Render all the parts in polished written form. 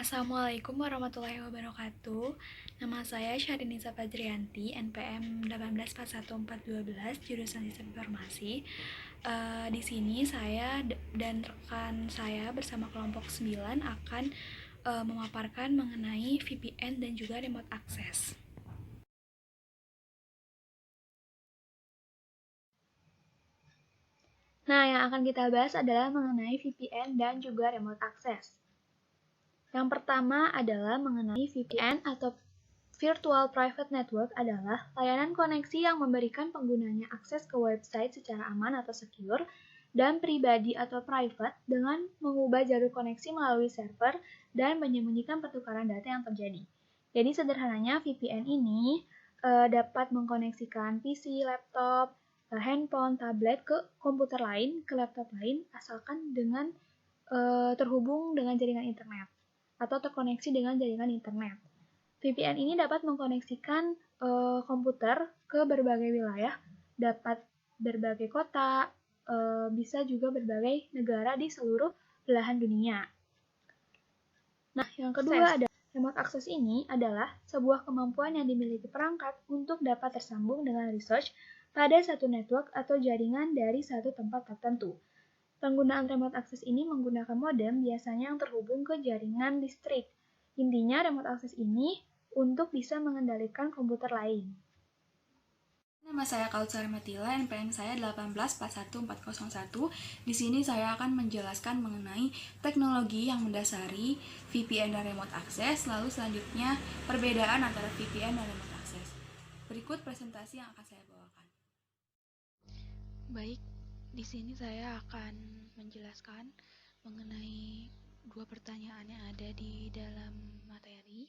Assalamualaikum warahmatullahi wabarakatuh. Nama saya Syahrinisa Fajrianti, NPM 1841412, jurusan Sistem Informasi. Di sini saya dan rekan saya bersama kelompok 9 akan memaparkan mengenai VPN dan juga remote access. Nah, yang akan kita bahas adalah mengenai VPN dan juga remote access. Yang pertama adalah mengenai VPN atau Virtual Private Network adalah layanan koneksi yang memberikan penggunanya akses ke website secara aman atau secure dan pribadi atau private dengan mengubah jalur koneksi melalui server dan menyembunyikan pertukaran data yang terjadi. Jadi sederhananya VPN ini dapat mengkoneksikan PC, laptop, handphone, tablet ke komputer lain, ke laptop lain asalkan dengan terhubung dengan jaringan internet atau terkoneksi dengan jaringan internet. VPN ini dapat mengkoneksikan komputer ke berbagai wilayah, dapat berbagai kota, bisa juga berbagai negara di seluruh belahan dunia. Nah, yang kedua ada remote access ini adalah sebuah kemampuan yang dimiliki perangkat untuk dapat tersambung dengan research pada satu network atau jaringan dari satu tempat tertentu. Penggunaan remote access ini menggunakan modem biasanya yang terhubung ke jaringan listrik. Intinya remote access ini untuk bisa mengendalikan komputer lain. Nama saya Kautsar Matila, NPM saya 1841401. Di sini saya akan menjelaskan mengenai teknologi yang mendasari VPN dan remote access, lalu selanjutnya perbedaan antara VPN dan remote access. Berikut presentasi yang akan saya bawakan. Baik, di sini saya akan menjelaskan mengenai dua pertanyaan yang ada di dalam materi.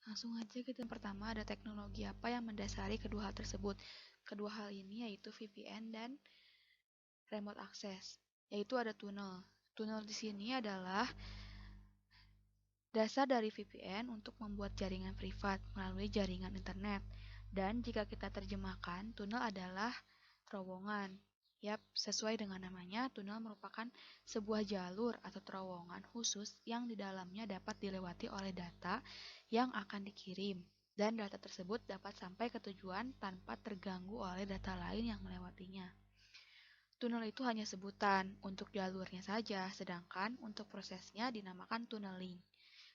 Langsung aja kita. Yang pertama ada teknologi apa yang mendasari kedua hal tersebut. Kedua hal ini yaitu VPN dan remote access, yaitu ada tunnel. Tunnel di sini adalah dasar dari VPN untuk membuat jaringan privat melalui jaringan internet. Dan jika kita terjemahkan, tunnel adalah terowongan. Yap, sesuai dengan namanya, tunnel merupakan sebuah jalur atau terowongan khusus yang di dalamnya dapat dilewati oleh data yang akan dikirim. Dan data tersebut dapat sampai ke tujuan tanpa terganggu oleh data lain yang melewatinya. Tunnel itu hanya sebutan untuk jalurnya saja, sedangkan untuk prosesnya dinamakan tunneling.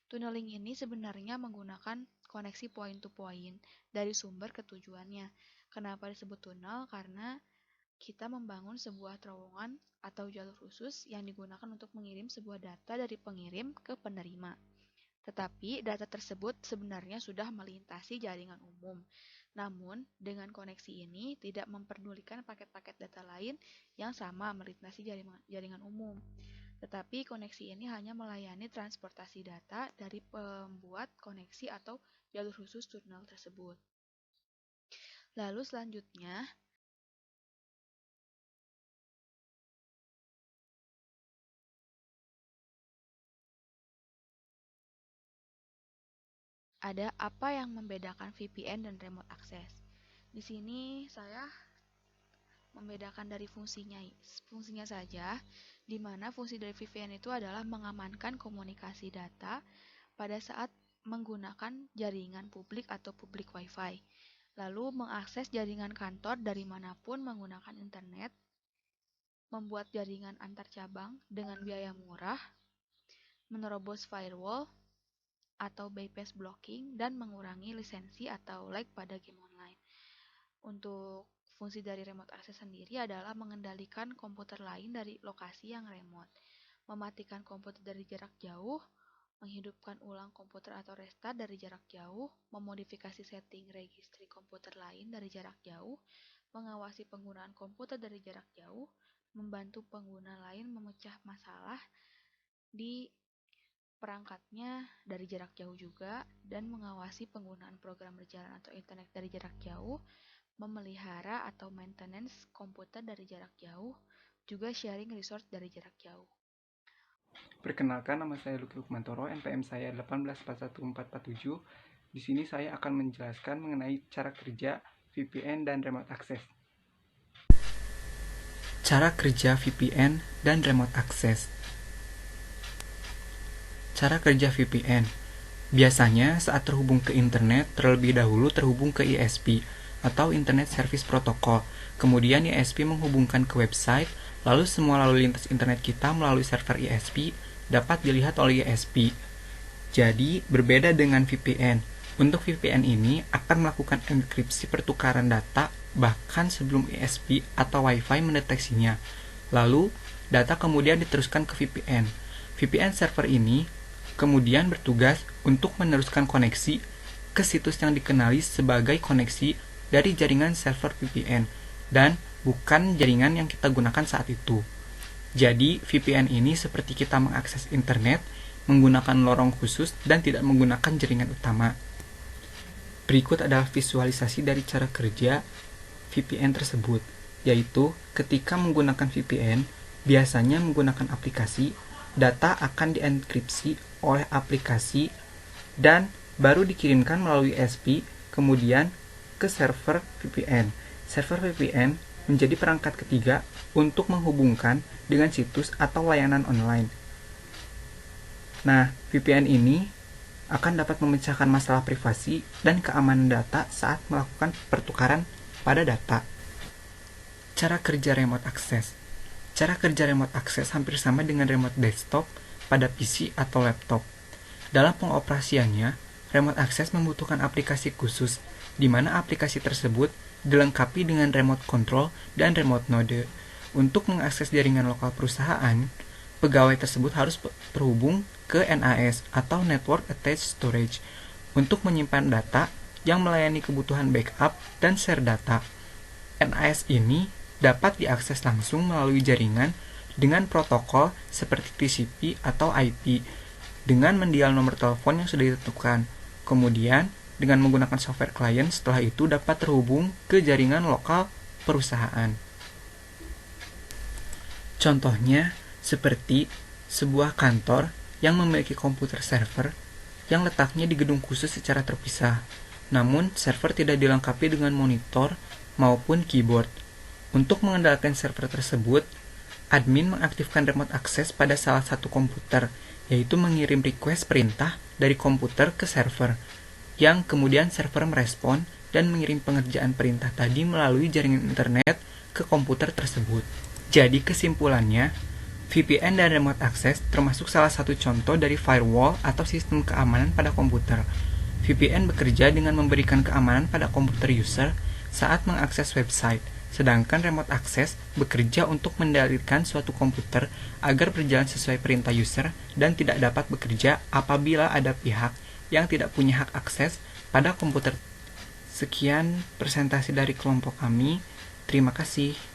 Tunneling ini sebenarnya menggunakan koneksi point to point dari sumber ke tujuannya. Kenapa disebut tunnel? Karena kita membangun sebuah terowongan atau jalur khusus yang digunakan untuk mengirim sebuah data dari pengirim ke penerima. Tetapi data tersebut sebenarnya sudah melintasi jaringan umum. Namun, dengan koneksi ini tidak memperdulikan paket-paket data lain yang sama melintasi jaringan umum. Tetapi koneksi ini hanya melayani transportasi data dari pembuat koneksi atau jalur khusus tunnel tersebut. Lalu selanjutnya, ada apa yang membedakan VPN dan remote access. Di sini saya membedakan dari fungsinya saja, di mana fungsi dari VPN itu adalah mengamankan komunikasi data pada saat menggunakan jaringan publik atau public wifi, lalu mengakses jaringan kantor dari manapun menggunakan internet, membuat jaringan antar cabang dengan biaya murah, menerobos firewall atau bypass blocking, dan mengurangi lisensi atau lag pada game online. Untuk fungsi dari remote access sendiri adalah mengendalikan komputer lain dari lokasi yang remote, mematikan komputer dari jarak jauh, menghidupkan ulang komputer atau restart dari jarak jauh, memodifikasi setting registry komputer lain dari jarak jauh, mengawasi penggunaan komputer dari jarak jauh, membantu pengguna lain memecah masalah di perangkatnya dari jarak jauh juga, dan mengawasi penggunaan program berjalan atau internet dari jarak jauh, memelihara atau maintenance komputer dari jarak jauh, juga sharing resource dari jarak jauh. Perkenalkan, nama saya Luki Lukmantoro, NPM saya 1841447. Di sini saya akan menjelaskan mengenai cara kerja VPN dan remote access. Cara kerja VPN dan remote access. Cara kerja VPN. Biasanya saat terhubung ke internet, terlebih dahulu terhubung ke ISP atau Internet Service Protocol. Kemudian ISP menghubungkan ke website, lalu semua lalu lintas internet kita melalui server ISP dapat dilihat oleh ISP. Jadi, berbeda dengan VPN. Untuk VPN ini akan melakukan enkripsi pertukaran data bahkan sebelum ISP atau Wi-Fi mendeteksinya. Lalu, data kemudian diteruskan ke VPN. VPN server ini kemudian bertugas untuk meneruskan koneksi ke situs yang dikenali sebagai koneksi dari jaringan server VPN dan bukan jaringan yang kita gunakan saat itu. Jadi, VPN ini seperti kita mengakses internet menggunakan lorong khusus dan tidak menggunakan jaringan utama. Berikut adalah visualisasi dari cara kerja VPN tersebut, yaitu ketika menggunakan VPN, biasanya menggunakan aplikasi, data akan dienkripsi oleh aplikasi dan baru dikirimkan melalui ISP, kemudian ke server VPN. Server VPN menjadi perangkat ketiga untuk menghubungkan dengan situs atau layanan online. Nah, VPN ini akan dapat memecahkan masalah privasi dan keamanan data saat melakukan pertukaran pada data. Cara kerja remote access. Cara kerja remote access hampir sama dengan remote desktop pada PC atau laptop. Dalam pengoperasiannya, remote access membutuhkan aplikasi khusus, di mana aplikasi tersebut dilengkapi dengan remote control dan remote node. Untuk mengakses jaringan lokal perusahaan, pegawai tersebut harus terhubung ke NAS atau Network Attached Storage untuk menyimpan data yang melayani kebutuhan backup dan share data. NAS ini dapat diakses langsung melalui jaringan dengan protokol seperti TCP atau IP dengan mendial nomor telepon yang sudah ditentukan. Kemudian, dengan menggunakan software client, setelah itu dapat terhubung ke jaringan lokal perusahaan. Contohnya, seperti sebuah kantor yang memiliki komputer server yang letaknya di gedung khusus secara terpisah. Namun, server tidak dilengkapi dengan monitor maupun keyboard. Untuk mengendalikan server tersebut, admin mengaktifkan remote access pada salah satu komputer, yaitu mengirim request perintah dari komputer ke server, yang kemudian server merespon dan mengirim pengerjaan perintah tadi melalui jaringan internet ke komputer tersebut. Jadi kesimpulannya, VPN dan remote access termasuk salah satu contoh dari firewall atau sistem keamanan pada komputer. VPN bekerja dengan memberikan keamanan pada komputer user saat mengakses website, sedangkan remote access bekerja untuk mengendalikan suatu komputer agar berjalan sesuai perintah user dan tidak dapat bekerja apabila ada pihak yang tidak punya hak akses pada komputer. Sekian presentasi dari kelompok kami. Terima kasih.